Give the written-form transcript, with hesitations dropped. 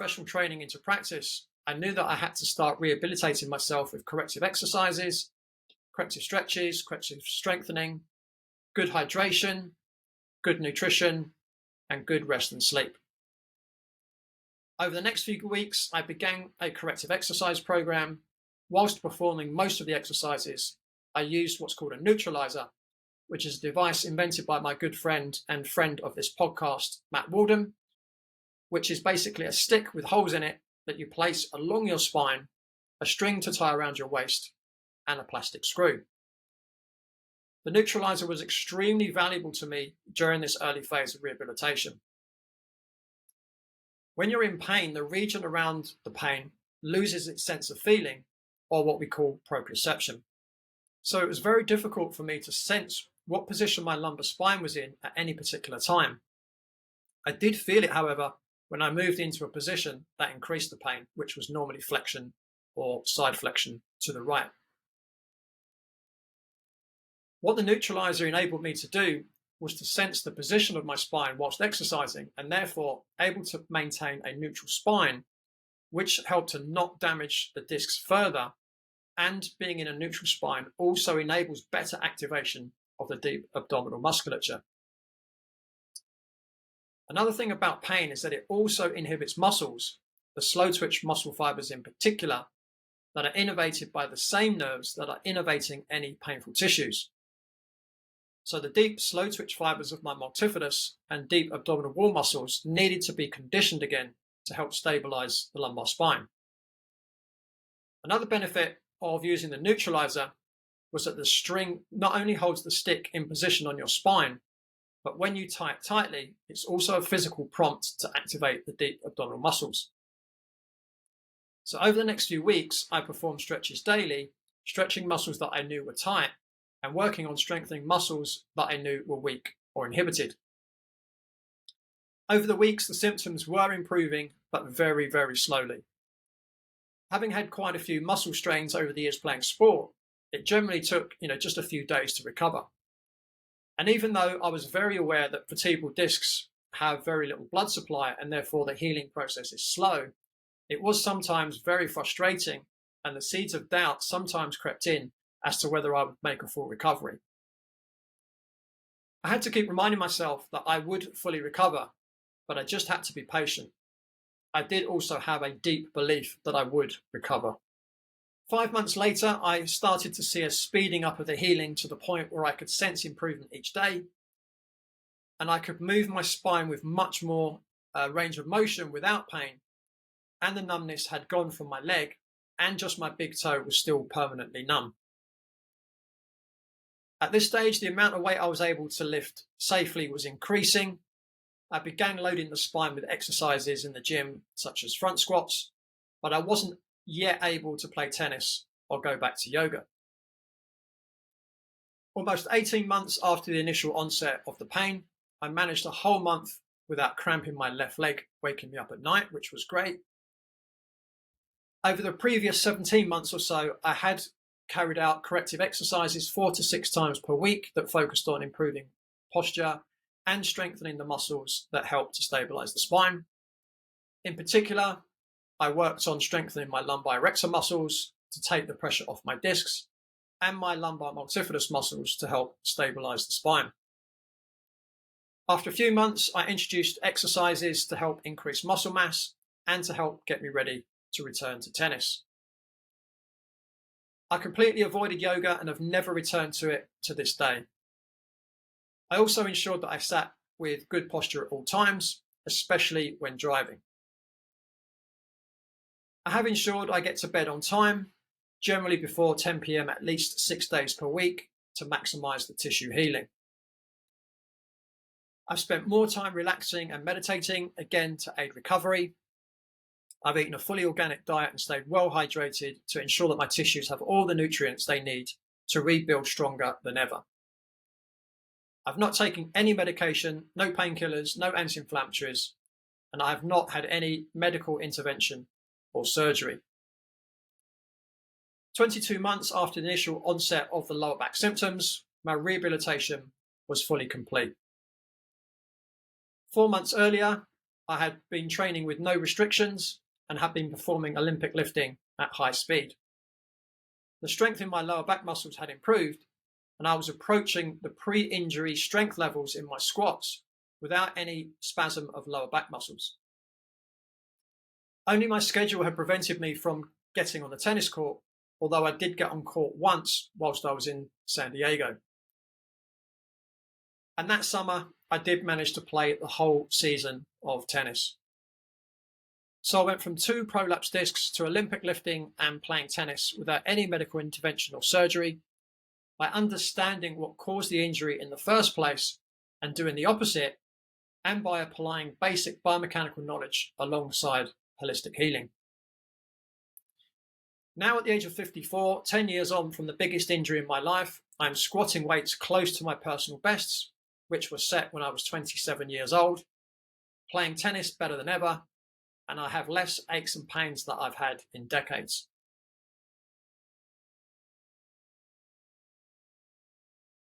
professional training into practice, I knew that I had to start rehabilitating myself with corrective exercises, corrective stretches, corrective strengthening, good hydration, good nutrition, and good rest and sleep. Over the next few weeks, I began a corrective exercise program. Whilst performing most of the exercises, I used what's called a neutralizer, which is a device invented by my good friend and friend of this podcast, Matt Walden, which is basically a stick with holes in it that you place along your spine, a string to tie around your waist, and a plastic screw. The neutralizer was extremely valuable to me during this early phase of rehabilitation. When you're in pain, the region around the pain loses its sense of feeling, or what we call proprioception. So it was very difficult for me to sense what position my lumbar spine was in at any particular time. I did feel it, however, when I moved into a position that increased the pain, which was normally flexion or side flexion to the right. What the neutralizer enabled me to do was to sense the position of my spine whilst exercising, and therefore able to maintain a neutral spine, which helped to not damage the discs further. And being in a neutral spine also enables better activation of the deep abdominal musculature. Another thing about pain is that it also inhibits muscles, the slow twitch muscle fibers in particular, that are innervated by the same nerves that are innervating any painful tissues. So the deep slow twitch fibers of my multifidus and deep abdominal wall muscles needed to be conditioned again to help stabilize the lumbar spine. Another benefit of using the neutralizer was that the string not only holds the stick in position on your spine, but when you tie it tightly, it's also a physical prompt to activate the deep abdominal muscles. So over the next few weeks, I performed stretches daily, stretching muscles that I knew were tight, and working on strengthening muscles that I knew were weak or inhibited. Over the weeks, the symptoms were improving, but very, very slowly. Having had quite a few muscle strains over the years playing sport, it generally took, just a few days to recover. And even though I was very aware that vertebral discs have very little blood supply and therefore the healing process is slow, it was sometimes very frustrating, and the seeds of doubt sometimes crept in as to whether I would make a full recovery. I had to keep reminding myself that I would fully recover, but I just had to be patient. I did also have a deep belief that I would recover. 5 months later, I started to see a speeding up of the healing to the point where I could sense improvement each day, and I could move my spine with much more range of motion without pain, and the numbness had gone from my leg, and just my big toe was still permanently numb. At this stage, the amount of weight I was able to lift safely was increasing. I began loading the spine with exercises in the gym, such as front squats, but I wasn't yet able to play tennis or go back to yoga. Almost 18 months after the initial onset of the pain, I managed a whole month without cramping my left leg, waking me up at night, which was great. Over the previous 17 months or so, I had carried out corrective exercises 4 to 6 times per week that focused on improving posture and strengthening the muscles that help to stabilize the spine. In particular, I worked on strengthening my lumbar erector muscles to take the pressure off my discs, and my lumbar multifidus muscles to help stabilize the spine. After a few months, I introduced exercises to help increase muscle mass and to help get me ready to return to tennis. I completely avoided yoga and have never returned to it to this day. I also ensured that I sat with good posture at all times, especially when driving. I have ensured I get to bed on time, generally before 10 p.m. at least 6 days per week, to maximize the tissue healing. I've spent more time relaxing and meditating, again to aid recovery. I've eaten a fully organic diet and stayed well hydrated to ensure that my tissues have all the nutrients they need to rebuild stronger than ever. I've not taken any medication, no painkillers, no anti-inflammatories, and I have not had any medical intervention or surgery. 22 months after the initial onset of the lower back symptoms, my rehabilitation was fully complete. 4 months earlier, I had been training with no restrictions and had been performing Olympic lifting at high speed. The strength in my lower back muscles had improved, and I was approaching the pre-injury strength levels in my squats without any spasm of lower back muscles. Only my schedule had prevented me from getting on the tennis court, although I did get on court once whilst I was in San Diego. And that summer, I did manage to play the whole season of tennis. So I went from 2 prolapse discs to Olympic lifting and playing tennis without any medical intervention or surgery, by understanding what caused the injury in the first place and doing the opposite, and by applying basic biomechanical knowledge alongside holistic healing. Now at the age of 54, 10 years on from the biggest injury in my life, I'm squatting weights close to my personal bests, which was set when I was 27 years old, playing tennis better than ever, and I have less aches and pains that I've had in decades.